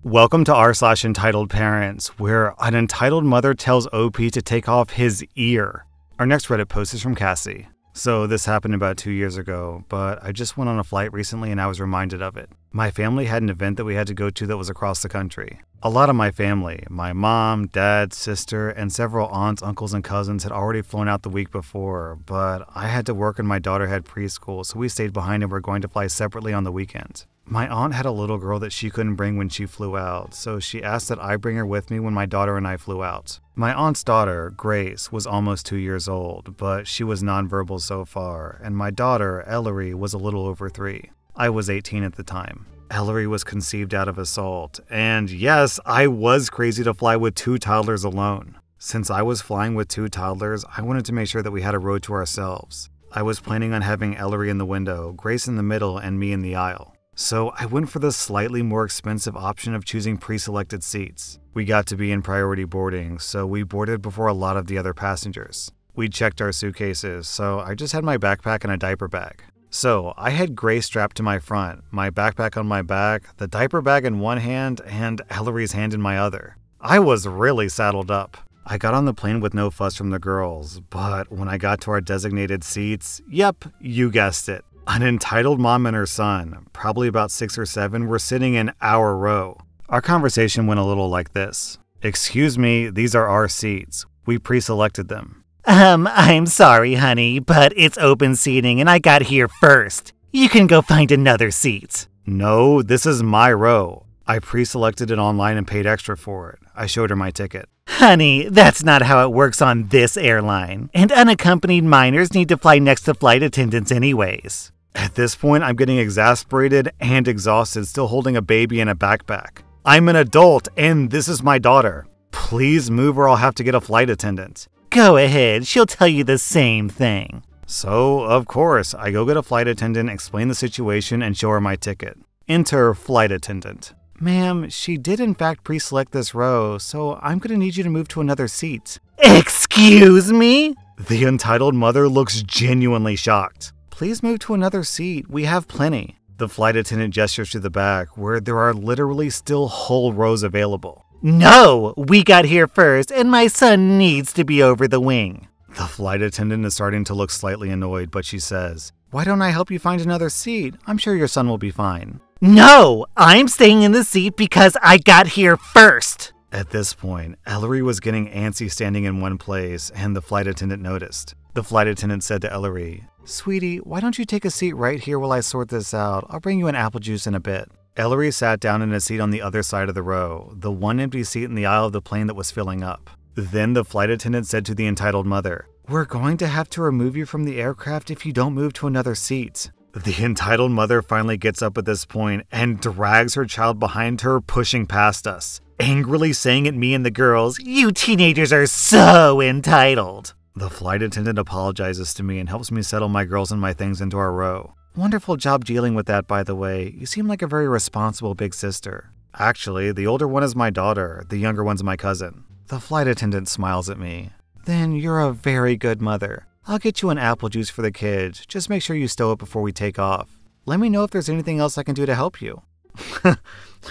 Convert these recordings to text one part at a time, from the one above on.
Welcome to r/slash entitled parents, where an entitled mother tells OP to take off his ear. Our next Reddit post is from Cassie. So this happened about 2 years ago, but I just went on a flight recently and I was reminded of it. My family had an event that we had to go to that was across the country. A lot of my family, my mom, dad, sister, and several aunts, uncles, and cousins had already flown out the week before, but I had to work and my daughter had preschool, so we stayed behind and were going to fly separately on the weekend. My aunt had a little girl that she couldn't bring when she flew out, so she asked that I bring her with me when my daughter and I flew out. My aunt's daughter, Grace, was almost 2 years old, but she was nonverbal so far, and my daughter, Ellery, was a little over 3. I was 18 at the time. Ellery was conceived out of assault, and yes, I was crazy to fly with 2 toddlers alone. Since I was flying with 2 toddlers, I wanted to make sure that we had a row to ourselves. I was planning on having Ellery in the window, Grace in the middle, and me in the aisle. So I went for the slightly more expensive option of choosing pre-selected seats. We got to be in priority boarding, so we boarded before a lot of the other passengers. We checked our suitcases, so I just had my backpack and a diaper bag. So I had Grace strapped to my front, my backpack on my back, the diaper bag in one hand, and Ellery's hand in my other. I was really saddled up. I got on the plane with no fuss from the girls, but when I got to our designated seats, yep, you guessed it. An entitled mom and her son, probably about 6 or 7, were sitting in our row. Our conversation went a little like this. "Excuse me, these are our seats. We pre-selected them." I'm sorry, honey, but it's open seating and I got here first. You can go find another seat." "No, this is my row. I pre-selected it online and paid extra for it." I showed her my ticket. "Honey, that's not how it works on this airline. And unaccompanied minors need to fly next to flight attendants anyways." At this point, I'm getting exasperated and exhausted, still holding a baby in a backpack. I'm an adult, and this is my daughter. Please move or I'll have to get a flight attendant. "Go ahead, she'll tell you the same thing." So, of course, I go get a flight attendant, explain the situation, and show her my ticket. Enter flight attendant. "Ma'am, she did in fact pre-select this row, so I'm going to need you to move to another seat." "Excuse me?" The entitled mother looks genuinely shocked. "Please move to another seat. We have plenty." The flight attendant gestures to the back, where there are literally still whole rows available. "No, we got here first, and my son needs to be over the wing." The flight attendant is starting to look slightly annoyed, but she says, "Why don't I help you find another seat? I'm sure your son will be fine." "No, I'm staying in the seat because I got here first." At this point, Ellery was getting antsy standing in one place, and the flight attendant noticed. The flight attendant said to Ellery, "Sweetie, why don't you take a seat right here while I sort this out? I'll bring you an apple juice in a bit." Ellery sat down in a seat on the other side of the row, the one empty seat in the aisle of the plane that was filling up. Then the flight attendant said to the entitled mother, "We're going to have to remove you from the aircraft if you don't move to another seat." The entitled mother finally gets up at this point and drags her child behind her, pushing past us, angrily saying at me and the girls, "You teenagers are so entitled." The flight attendant apologizes to me and helps me settle my girls and my things into our row. "Wonderful job dealing with that, by the way. You seem like a very responsible big sister." Actually, the older one is my daughter, the younger one's my cousin. The flight attendant smiles at me. "Then you're a very good mother. I'll get you an apple juice for the kids. Just make sure you stow it before we take off. Let me know if there's anything else I can do to help you."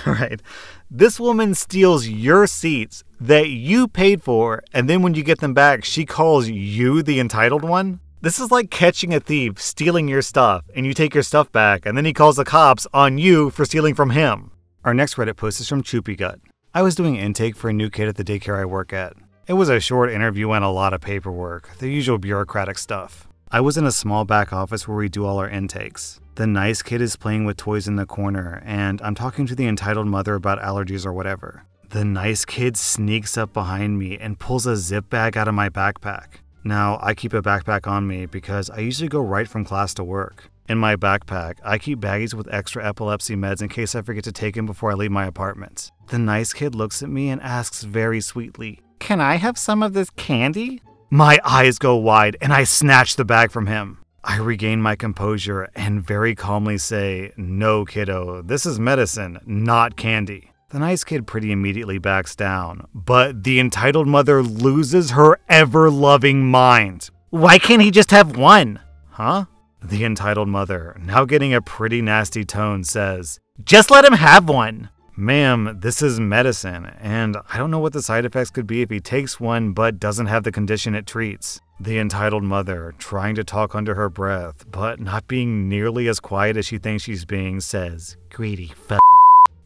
Right. This woman steals your seats that you paid for, and then when you get them back, she calls you the entitled one? This is like catching a thief stealing your stuff, and you take your stuff back, and then he calls the cops on you for stealing from him. Our next Reddit post is from Choopy Gut. I was doing intake for a new kid at the daycare I work at. It was a short interview and a lot of paperwork, the usual bureaucratic stuff. I was in a small back office where we do all our intakes. The nice kid is playing with toys in the corner, and I'm talking to the entitled mother about allergies or whatever. The nice kid sneaks up behind me and pulls a zip bag out of my backpack. Now, I keep a backpack on me because I usually go right from class to work. In my backpack, I keep baggies with extra epilepsy meds in case I forget to take them before I leave my apartment. The nice kid looks at me and asks very sweetly, "Can I have some of this candy?" My eyes go wide and I snatch the bag from him. I regain my composure and very calmly say, "No, kiddo, this is medicine, not candy." The nice kid pretty immediately backs down, but the entitled mother loses her ever-loving mind. "Why can't he just have one?" "Huh?" The entitled mother, now getting a pretty nasty tone, says, "Just let him have one." Ma'am, this is medicine, and I don't know what the side effects could be if he takes one but doesn't have the condition it treats. The entitled mother, trying to talk under her breath, but not being nearly as quiet as she thinks she's being, says, "Greedy f***."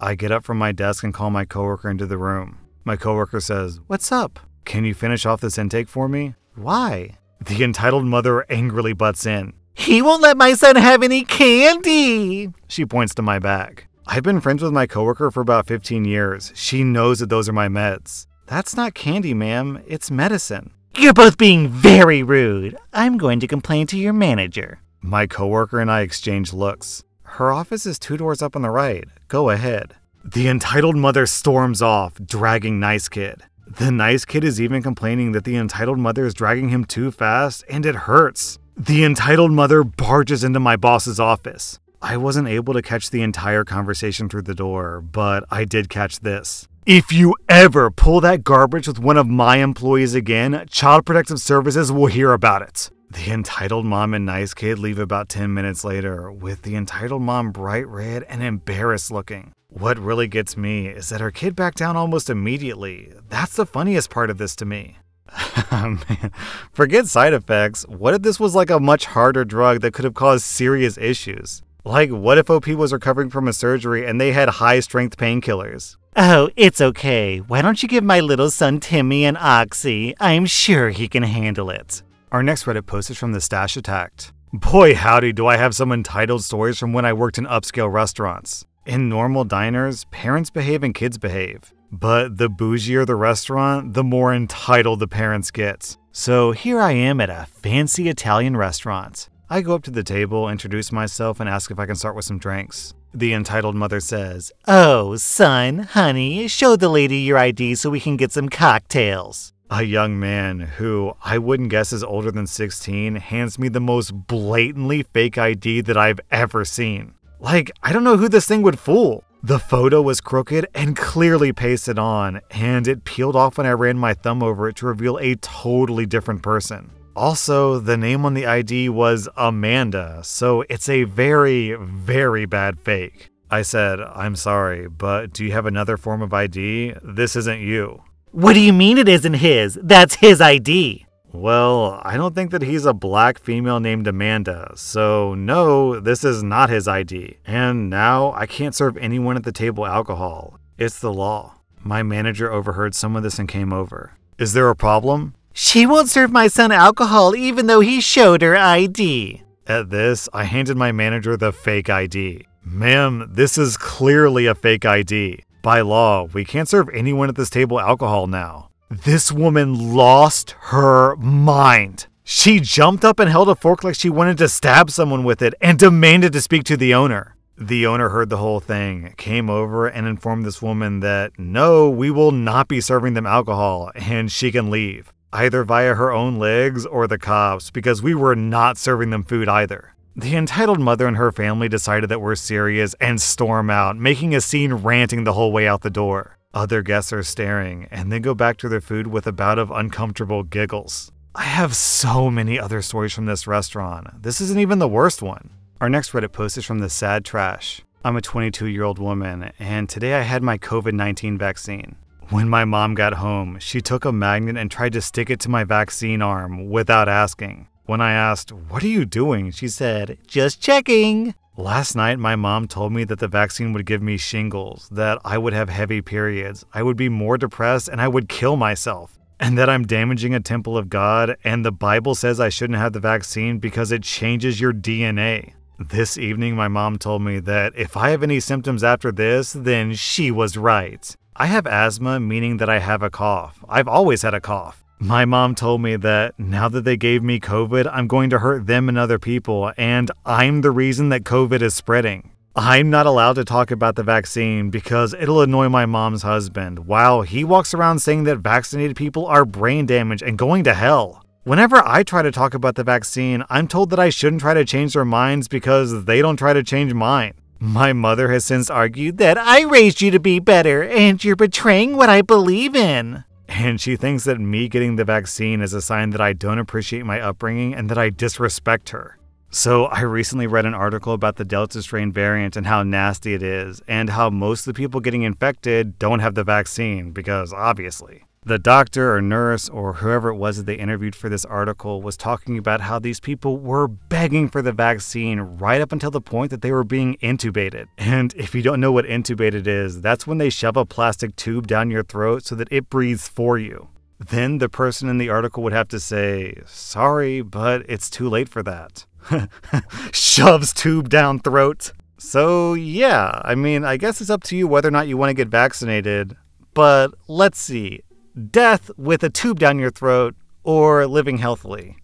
I get up from my desk and call my coworker into the room. My coworker says, "What's up? Can you finish off this intake for me?" "Why?" The entitled mother angrily butts in. "He won't let my son have any candy." She points to my bag. I've been friends with my coworker for about 15 years. She knows that those are my meds. "That's not candy, ma'am. It's medicine." "You're both being very rude. I'm going to complain to your manager." My coworker and I exchange looks. "Her office is 2 doors up on the right. Go ahead." The entitled mother storms off, dragging Nice Kid. The Nice Kid is even complaining that the entitled mother is dragging him too fast, and it hurts. The entitled mother barges into my boss's office. I wasn't able to catch the entire conversation through the door, but I did catch this. "If you ever pull that garbage with one of my employees again, Child Protective Services will hear about it." The entitled mom and Nice Kid leave about 10 minutes later, with the entitled mom bright red and embarrassed looking. What really gets me is that her kid backed down almost immediately. That's the funniest part of this to me. Man, forget side effects. What if this was like a much harder drug that could have caused serious issues? Like, what if OP was recovering from a surgery and they had high-strength painkillers? "Oh, it's okay. Why don't you give my little son Timmy an Oxy? I'm sure he can handle it." Our next Reddit post is from the Stash Attacked. Boy howdy do I have some entitled stories from when I worked in upscale restaurants. In normal diners, parents behave and kids behave. But the bougier the restaurant, the more entitled the parents get. So here I am at a fancy Italian restaurant. I go up to the table, introduce myself, and ask if I can start with some drinks. The entitled mother says, "Oh, son, honey, show the lady your ID so we can get some cocktails." A young man who I wouldn't guess is older than 16 hands me the most blatantly fake ID that I've ever seen. Like, I don't know who this thing would fool. The photo was crooked and clearly pasted on, and it peeled off when I ran my thumb over it to reveal a totally different person. Also, the name on the ID was Amanda, so it's a very, very bad fake. I said, "I'm sorry, but do you have another form of ID? This isn't you." "What do you mean it isn't his? That's his ID." "Well, I don't think that he's a black female named Amanda, so no, this is not his ID. And now I can't serve anyone at the table alcohol. It's the law." My manager overheard some of this and came over. "Is there a problem?" "She won't serve my son alcohol even though he showed her ID." At this, I handed my manager the fake ID. "Ma'am, this is clearly a fake ID. By law, we can't serve anyone at this table alcohol now." This woman lost her mind. She jumped up and held a fork like she wanted to stab someone with it and demanded to speak to the owner. The owner heard the whole thing, came over and informed this woman that no, we will not be serving them alcohol and she can leave, either via her own legs or the cops, because we were not serving them food either. The entitled mother and her family decided that we're serious and storm out, making a scene ranting the whole way out the door. Other guests are staring and then go back to their food with a bout of uncomfortable giggles. I have so many other stories from this restaurant. This isn't even the worst one. Our next Reddit post is from the Sad Trash. I'm a 22-year-old woman, and today I had my COVID-19 vaccine. When my mom got home, she took a magnet and tried to stick it to my vaccine arm without asking. When I asked, "What are you doing?" she said, "Just checking." Last night, my mom told me that the vaccine would give me shingles, that I would have heavy periods, I would be more depressed, and I would kill myself. And that I'm damaging a temple of God, and the Bible says I shouldn't have the vaccine because it changes your DNA. This evening, my mom told me that if I have any symptoms after this, then she was right. I have asthma, meaning that I have a cough. I've always had a cough. My mom told me that now that they gave me COVID, I'm going to hurt them and other people, and I'm the reason that COVID is spreading. I'm not allowed to talk about the vaccine because it'll annoy my mom's husband, while he walks around saying that vaccinated people are brain damaged and going to hell. Whenever I try to talk about the vaccine, I'm told that I shouldn't try to change their minds because they don't try to change mine. My mother has since argued that I raised you to be better and you're betraying what I believe in. And she thinks that me getting the vaccine is a sign that I don't appreciate my upbringing and that I disrespect her. So I recently read an article about the Delta strain variant and how nasty it is, and how most of the people getting infected don't have the vaccine, because obviously. The doctor or nurse or whoever it was that they interviewed for this article was talking about how these people were begging for the vaccine right up until the point that they were being intubated. And if you don't know what intubated is, that's when they shove a plastic tube down your throat so that it breathes for you. Then the person in the article would have to say, sorry, but it's too late for that. Shoves tube down throat. So yeah, I guess it's up to you whether or not you want to get vaccinated, but let's see. Death with a tube down your throat or living healthily?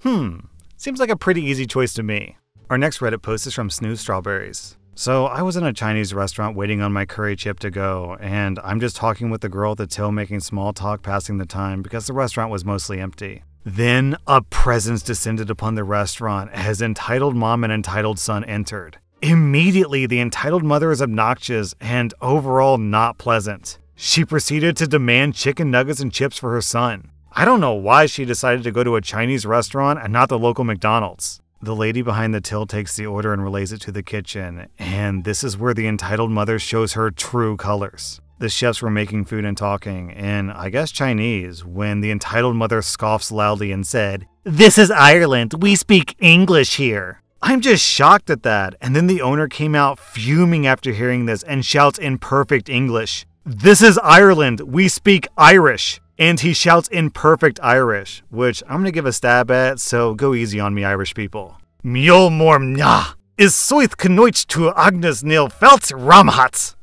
Seems like a pretty easy choice to me. Our next Reddit post is from Snooze Strawberries. So I was in a Chinese restaurant waiting on my curry chip to go, and I'm just talking with the girl at the till making small talk passing the time because the restaurant was mostly empty. Then a presence descended upon the restaurant as entitled mom and entitled son entered. Immediately, the entitled mother is obnoxious and overall not pleasant. She proceeded to demand chicken nuggets and chips for her son. I don't know why she decided to go to a Chinese restaurant and not the local McDonald's. The lady behind the till takes the order and relays it to the kitchen, and this is where the entitled mother shows her true colors. The chefs were making food and talking, in, I guess, Chinese, when the entitled mother scoffs loudly and said, "This is Ireland. We speak English here." I'm just shocked at that, and then the owner came out fuming after hearing this and shouts in perfect English, "This is Ireland. We speak Irish." And he shouts in perfect Irish, which I'm going to give a stab at, so go easy on me, Irish people. "Mjol mor mna is soith knoich to Agnes nil felt ramhats."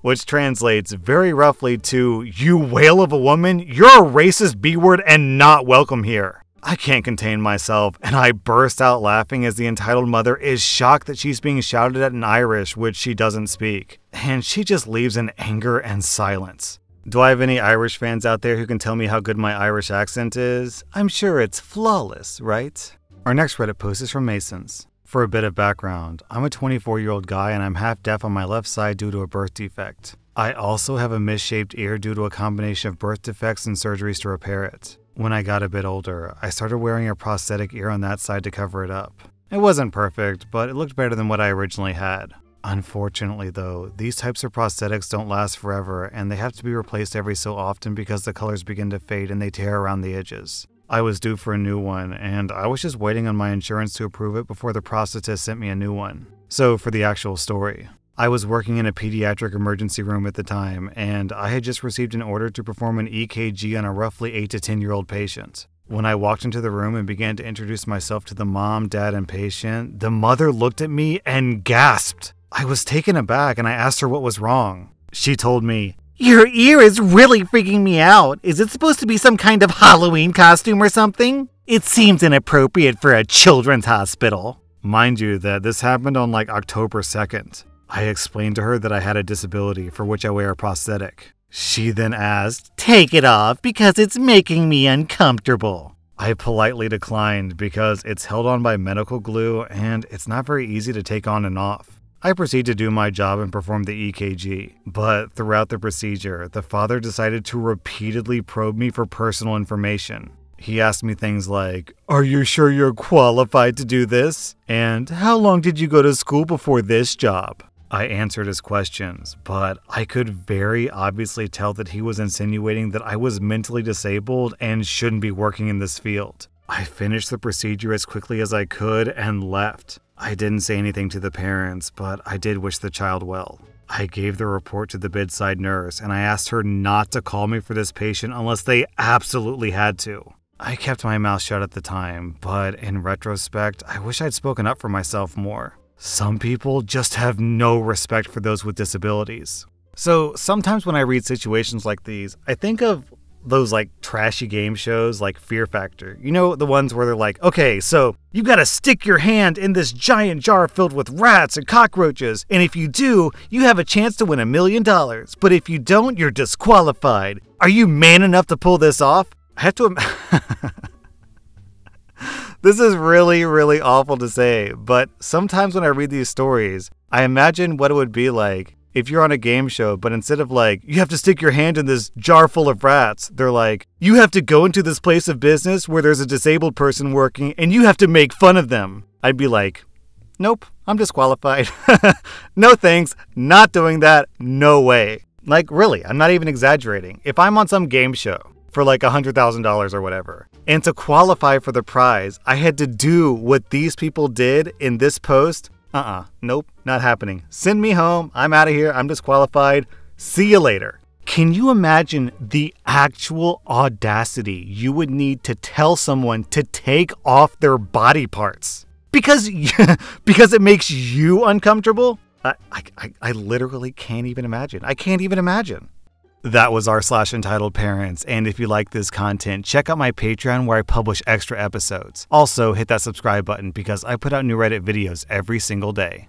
Which translates very roughly to, "You whale of a woman, you're a racist B-word and not welcome here." I can't contain myself, and I burst out laughing as the entitled mother is shocked that she's being shouted at in Irish, which she doesn't speak. And she just leaves in anger and silence. Do I have any Irish fans out there who can tell me how good my Irish accent is? I'm sure it's flawless, right? Our next Reddit post is from Masons. For a bit of background, I'm a 24-year-old guy and I'm half deaf on my left side due to a birth defect. I also have a misshaped ear due to a combination of birth defects and surgeries to repair it. When I got a bit older, I started wearing a prosthetic ear on that side to cover it up. It wasn't perfect, but it looked better than what I originally had. Unfortunately though, these types of prosthetics don't last forever and they have to be replaced every so often because the colors begin to fade and they tear around the edges. I was due for a new one and I was just waiting on my insurance to approve it before the prosthetist sent me a new one. So for the actual story. I was working in a pediatric emergency room at the time and I had just received an order to perform an EKG on a roughly 8 to 10-year-old patient. When I walked into the room and began to introduce myself to the mom, dad, and patient, the mother looked at me and gasped. I was taken aback and I asked her what was wrong. She told me, "Your ear is really freaking me out. Is it supposed to be some kind of Halloween costume or something? It seems inappropriate for a children's hospital." Mind you that this happened on like October 2nd. I explained to her that I had a disability for which I wear a prosthetic. She then asked, "Take it off because it's making me uncomfortable." I politely declined because it's held on by medical glue and it's not very easy to take on and off. I proceed to do my job and perform the EKG, but throughout the procedure, the father decided to repeatedly probe me for personal information. He asked me things like, "Are you sure you're qualified to do this?" And "How long did you go to school before this job?" I answered his questions, but I could very obviously tell that he was insinuating that I was mentally disabled and shouldn't be working in this field. I finished the procedure as quickly as I could and left. I didn't say anything to the parents, but I did wish the child well. I gave the report to the bedside nurse and I asked her not to call me for this patient unless they absolutely had to. I kept my mouth shut at the time, but in retrospect, I wish I'd spoken up for myself more. Some people just have no respect for those with disabilities. So sometimes when I read situations like these, I think of those like trashy game shows like Fear Factor. You know, the ones where they're like, "Okay, so you gotta stick your hand in this giant jar filled with rats and cockroaches, and if you do, you have a chance to win $1 million. But if you don't, you're disqualified. Are you man enough to pull this off?" I have to This is really, really awful to say, but sometimes when I read these stories, I imagine what it would be like if you're on a game show, but instead of like, you have to stick your hand in this jar full of rats, they're like, you have to go into this place of business where there's a disabled person working and you have to make fun of them. I'd be like, nope, I'm disqualified. No thanks, not doing that, no way. Like really, I'm not even exaggerating. If I'm on some game show for like $100,000 or whatever, and to qualify for the prize, I had to do what these people did in this post, nope, not happening. Send me home, I'm out of here, I'm disqualified, see you later. Can you imagine the actual audacity you would need to tell someone to take off their body parts? Because it makes you uncomfortable? I literally can't even imagine. I can't even imagine. That was rSlash Entitled Parents, and if you like this content, check out my Patreon where I publish extra episodes. Also, hit that subscribe button because I put out new Reddit videos every single day.